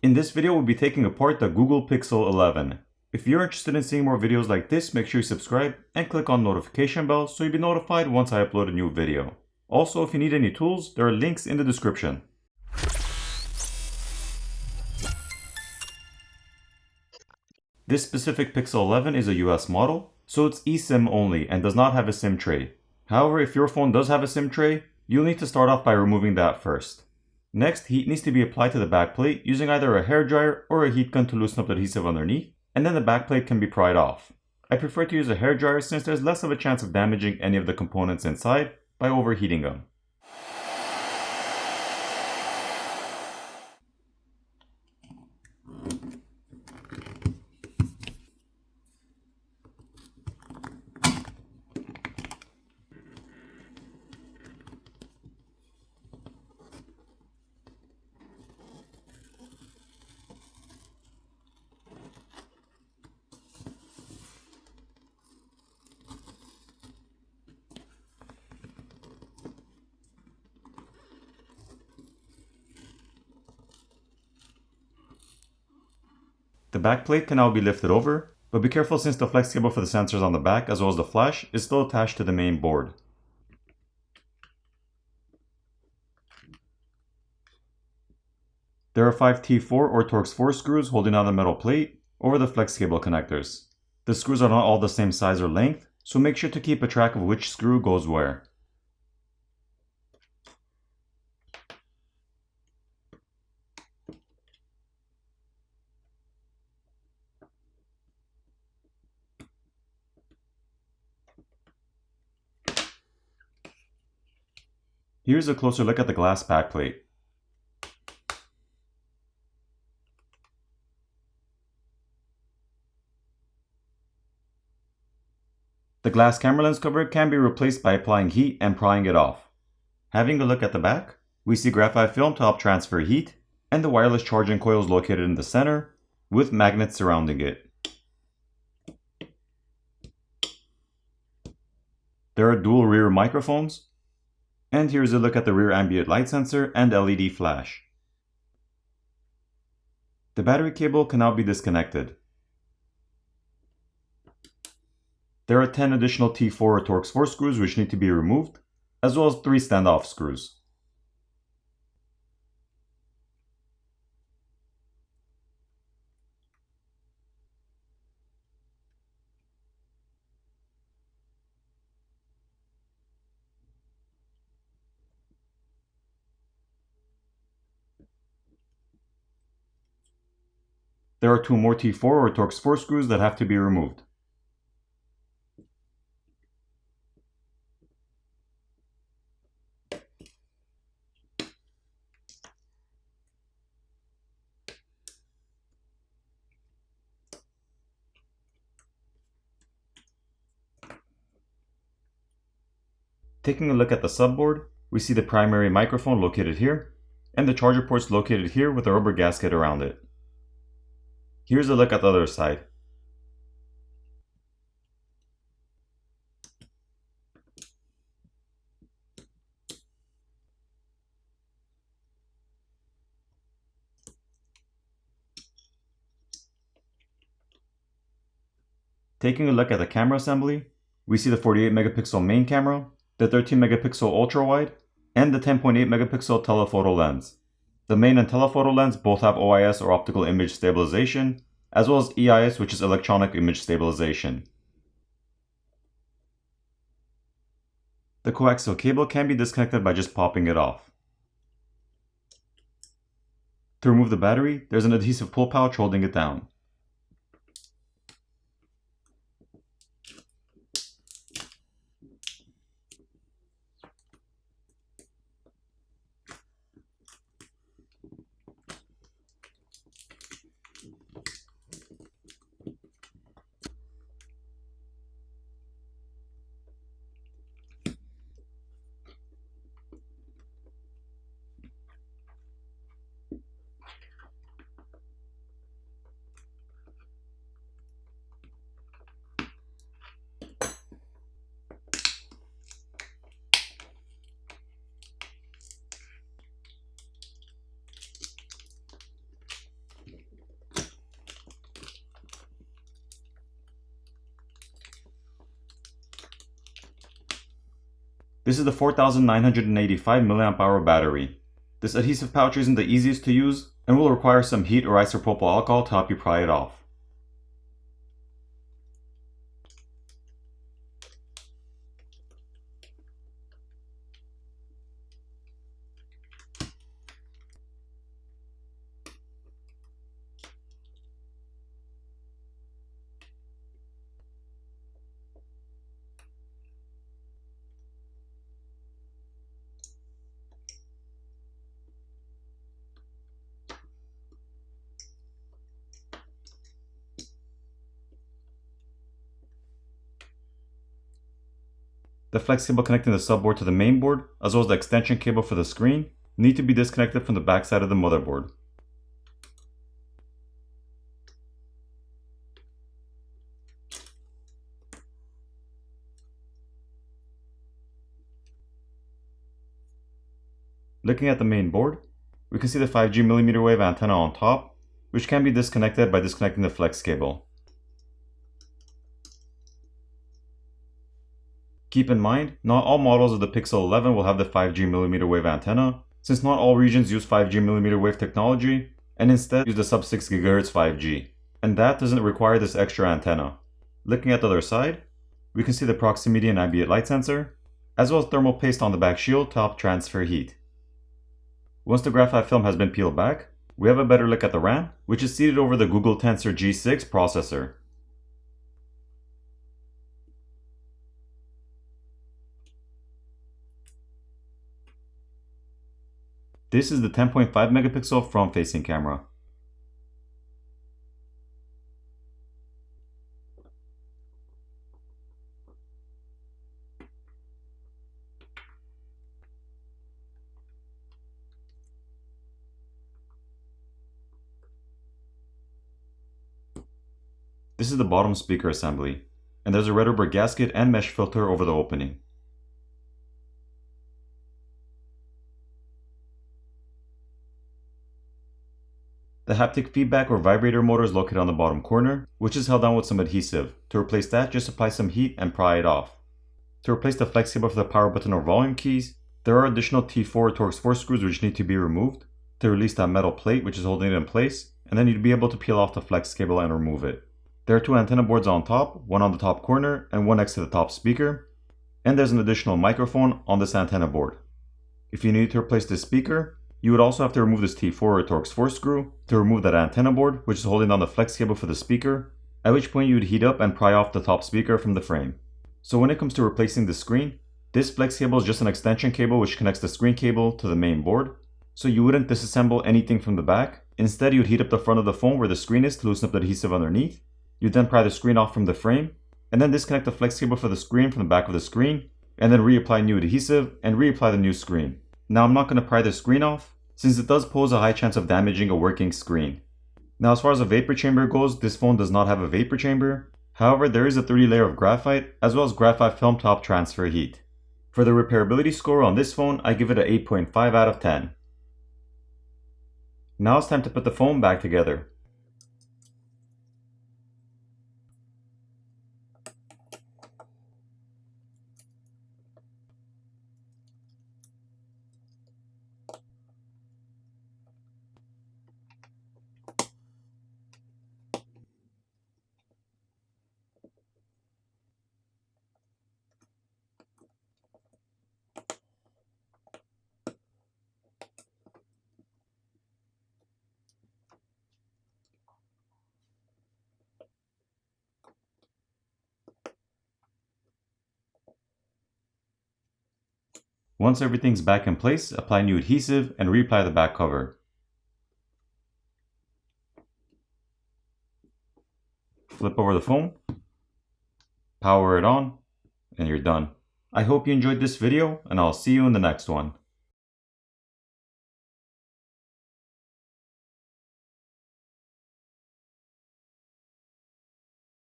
In this video, we'll be taking apart the Google Pixel 11. If you're interested in seeing more videos like this, make sure you subscribe and click on the notification bell so you'll be notified once I upload a new video. Also, if you need any tools, there are links in the description. This specific Pixel 11 is a US model, so it's eSIM only and does not have a SIM tray. However, if your phone does have a SIM tray, you'll need to start off by removing that first. Next, heat needs to be applied to the backplate using either a hairdryer or a heat gun to loosen up the adhesive underneath, and then the backplate can be pried off. I prefer to use a hairdryer since there's less of a chance of damaging any of the components inside by overheating them. The backplate can now be lifted over, but be careful since the flex cable for the sensors on the back as well as the flash is still attached to the main board. There are 5 T4 or Torx 4 screws holding down the metal plate over the flex cable connectors. The screws are not all the same size or length, so make sure to keep a track of which screw goes where. Here's a closer look at the glass backplate. The glass camera lens cover can be replaced by applying heat and prying it off. Having a look at the back, we see graphite film to help transfer heat, and the wireless charging coil is located in the center, with magnets surrounding it. There are dual rear microphones, and here's a look at the rear ambient light sensor and LED flash. The battery cable can now be disconnected. There are 10 additional T4 or Torx 4 screws which need to be removed, as well as 3 standoff screws. There are 2 more T4 or Torx 4 screws that have to be removed. Taking a look at the subboard, we see the primary microphone located here, and the charger ports located here with a rubber gasket around it. Here's a look at the other side. Taking a look at the camera assembly, we see the 48 megapixel main camera, the 13 megapixel ultra wide, and the 10.8 megapixel telephoto lens. The main and telephoto lens both have OIS or optical image stabilization, as well as EIS, which is electronic image stabilization. The coaxial cable can be disconnected by just popping it off. To remove the battery, there's an adhesive pull pouch holding it down. This is the 4985 mAh battery. This adhesive pouch isn't the easiest to use and will require some heat or isopropyl alcohol to help you pry it off. The flex cable connecting the subboard to the main board, as well as the extension cable for the screen, need to be disconnected from the back side of the motherboard. Looking at the main board, we can see the 5G millimeter wave antenna on top, which can be disconnected by disconnecting the flex cable. Keep in mind, not all models of the Pixel 11 will have the 5G millimeter wave antenna, since not all regions use 5G millimeter wave technology, and instead use the sub-6 GHz 5G, and that doesn't require this extra antenna. Looking at the other side, we can see the proximity and ambient light sensor, as well as thermal paste on the back shield to help transfer heat. Once the graphite film has been peeled back, we have a better look at the RAM, which is seated over the Google Tensor G6 processor. This is the 10.5 megapixel front-facing camera. This is the bottom speaker assembly, and there's a red rubber gasket and mesh filter over the opening. The haptic feedback or vibrator motor is located on the bottom corner, which is held down with some adhesive. To replace that, just apply some heat and pry it off. To replace the flex cable for the power button or volume keys, there are additional T4 or Torx force screws which need to be removed to release that metal plate which is holding it in place, and then you'd be able to peel off the flex cable and remove it. There are two antenna boards on top, one on the top corner and one next to the top speaker, and there's an additional microphone on this antenna board. If you need to replace this speaker, you would also have to remove this T4 or Torx force screw to remove that antenna board which is holding on the flex cable for the speaker, at which point you would heat up and pry off the top speaker from the frame. So when it comes to replacing the screen, this flex cable is just an extension cable which connects the screen cable to the main board, so you wouldn't disassemble anything from the back. Instead, you would heat up the front of the phone where the screen is to loosen up the adhesive underneath. You'd then pry the screen off from the frame, and then disconnect the flex cable for the screen from the back of the screen, and then reapply new adhesive and reapply the new screen. Now I'm not going to pry the screen off, since it does pose a high chance of damaging a working screen. Now as far as a vapor chamber goes, this phone does not have a vapor chamber. However, there is a 3D layer of graphite, as well as graphite film to help transfer heat. For the repairability score on this phone, I give it an 8.5 out of 10. Now it's time to put the phone back together. Once everything's back in place, apply new adhesive and reapply the back cover. Flip over the phone, power it on, and you're done. I hope you enjoyed this video, and I'll see you in the next one.